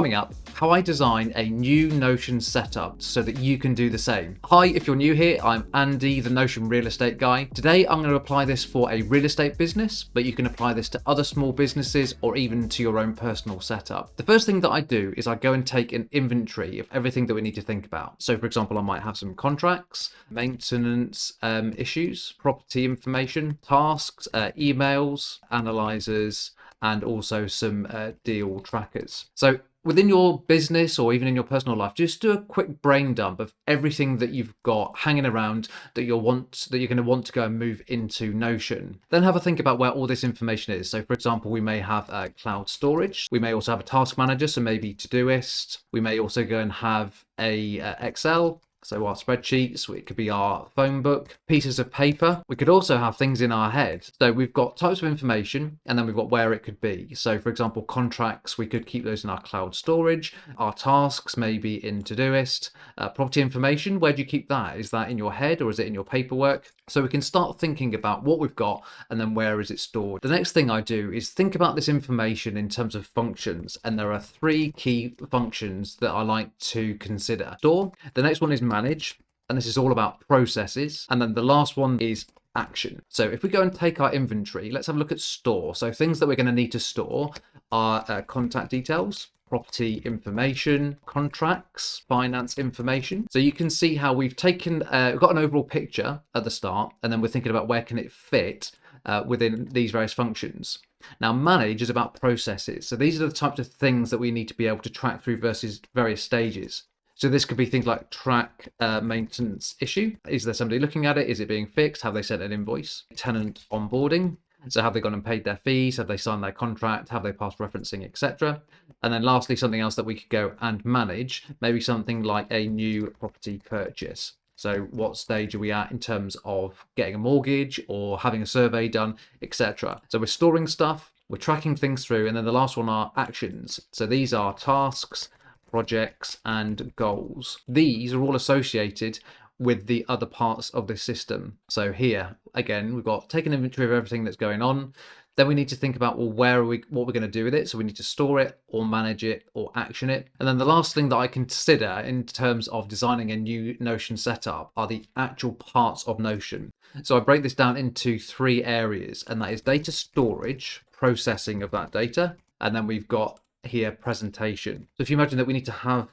Coming up, how I design a new Notion setup so that you can do the same. Hi, if you're new here, I'm Andy, the Notion real estate guy. Today, I'm going to apply this for a real estate business, but you can apply this to other small businesses or even to your own personal setup. The first thing that I do is I go and take an inventory of everything that we need to think about. So for example, I might have some contracts, maintenance issues, property information, tasks, emails, analyzers, and also some deal trackers. So within your business or even in your personal life, just do a quick brain dump of everything that you've got hanging around that you're going to want to go and move into Notion. Then have a think about where all this information is. So for example, we may have cloud storage. We may also have a task manager, so maybe Todoist. We may also go and have a Excel. So our spreadsheets, it could be our phone book, pieces of paper. We could also have things in our head. So we've got types of information and then we've got where it could be. So for example, contracts, we could keep those in our cloud storage. Our tasks, maybe in Todoist. Property information, where do you keep that? Is that in your head or is it in your paperwork? So we can start thinking about what we've got and then where is it stored. The next thing I do is think about this information in terms of functions. And there are 3 key functions that I like to consider. Store. The next one is manage, and this is all about processes. And then the last one is action. So if we go and take our inventory, let's have a look at store. So things that we're going to need to store are contact details, property information, contracts, finance information. So you can see how we've taken, we've got an overall picture at the start, and then we're thinking about where can it fit within these various functions. Now, manage is about processes. So these are the types of things that we need to be able to track through versus various stages. So this could be things like track maintenance issue. Is there somebody looking at it? Is it being fixed? Have they sent an invoice? Tenant onboarding. So have they gone and paid their fees? Have they signed their contract? Have they passed referencing, etc.? And then lastly, something else that we could go and manage, maybe something like a new property purchase. So what stage are we at in terms of getting a mortgage or having a survey done, etc.? So we're storing stuff, we're tracking things through, and then the last one are actions. So these are tasks, projects, and goals. These are all associated with the other parts of the system. So here, again, we've got taken inventory of everything that's going on. Then we need to think about, well, what we're going to do with it. So we need to store it or manage it or action it. And then the last thing that I consider in terms of designing a new Notion setup are the actual parts of Notion. So I break this down into 3 areas, and that is data storage, processing of that data, and then we've got here presentation. So if you imagine that we need to have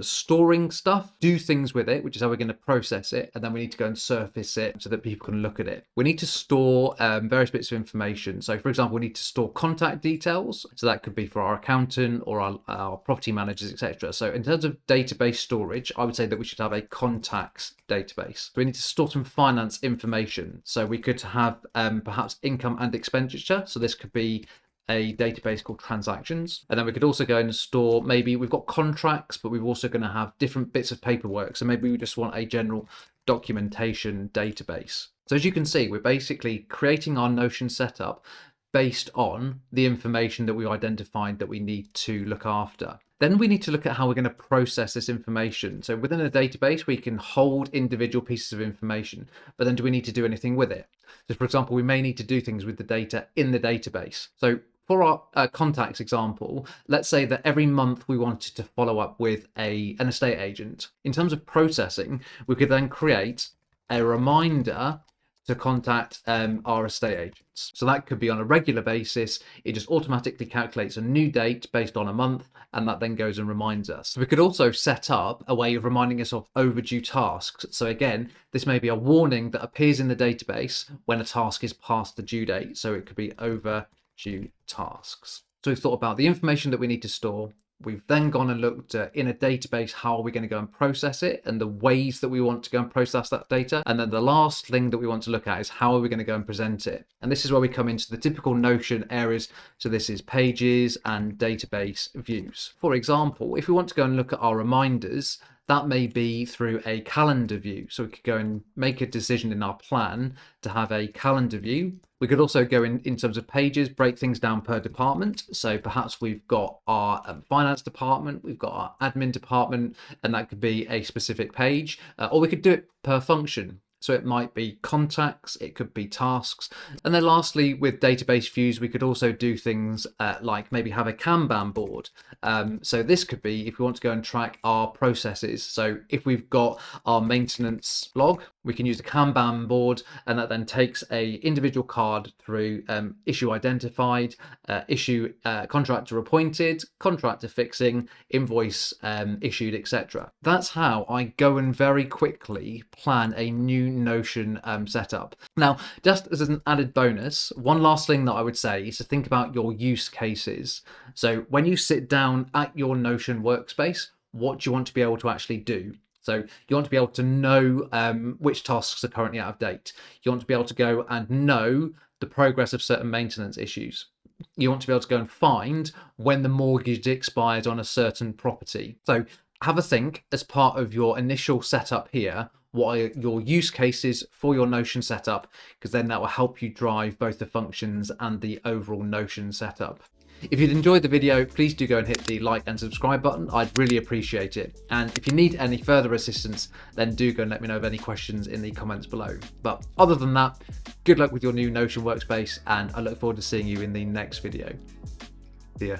storing stuff, do things with it, which is how we're going to process it, and then we need to go and surface it so that people can look at it. We need to store various bits of information. So for example, we need to store contact details. So that could be for our accountant or our property managers, etc. So in terms of database storage, I would say that we should have a contacts database. So we need to store some finance information. So we could have perhaps income and expenditure. So this could be a database called transactions. And then we could also go and store, maybe we've got contracts, but we're also going to have different bits of paperwork. So maybe we just want a general documentation database. So as you can see, we're basically creating our Notion setup based on the information that we've identified that we need to look after. Then we need to look at how we're going to process this information. So within a database, we can hold individual pieces of information, but then do we need to do anything with it? So for example, we may need to do things with the data in the database. So for our contacts example, let's say that every month we wanted to follow up with an estate agent. In terms of processing, we could then create a reminder to contact our estate agents. So that could be on a regular basis. It just automatically calculates a new date based on a month, and that then goes and reminds us. We could also set up a way of reminding us of overdue tasks. So again, this may be a warning that appears in the database when a task is past the due date. So it could be overdue tasks. So we've thought about the information that we need to store. We've then gone and looked in a database, how are we going to go and process it and the ways that we want to go and process that data. And then the last thing that we want to look at is how are we going to go and present it. And this is where we come into the typical Notion areas. So this is pages and database views. For example, if we want to go and look at our reminders, that may be through a calendar view. So we could go and make a decision in our plan to have a calendar view. We could also go in terms of pages, break things down per department. So perhaps we've got our finance department, we've got our admin department, and that could be a specific page, or we could do it per function. So it might be contacts, it could be tasks. And then lastly, with database views, we could also do things like maybe have a Kanban board. So this could be if we want to go and track our processes. So if we've got our maintenance log, we can use the Kanban board, and that then takes a individual card through issue identified, issue contractor appointed, contractor fixing, invoice issued, etc. That's how I go and very quickly plan a new Notion setup. Now, just as an added bonus, one last thing that I would say is to think about your use cases. So when you sit down at your Notion workspace, what do you want to be able to actually do? So you want to be able to know which tasks are currently out of date. You want to be able to go and know the progress of certain maintenance issues. You want to be able to go and find when the mortgage expires on a certain property. So have a think as part of your initial setup here. What are your use cases for your Notion setup? Because then that will help you drive both the functions and the overall Notion setup. If you'd enjoyed the video, please do go and hit the like and subscribe button. I'd really appreciate it. And if you need any further assistance, then do go and let me know of any questions in the comments below. But other than that, good luck with your new Notion workspace, and I look forward to seeing you in the next video. See ya.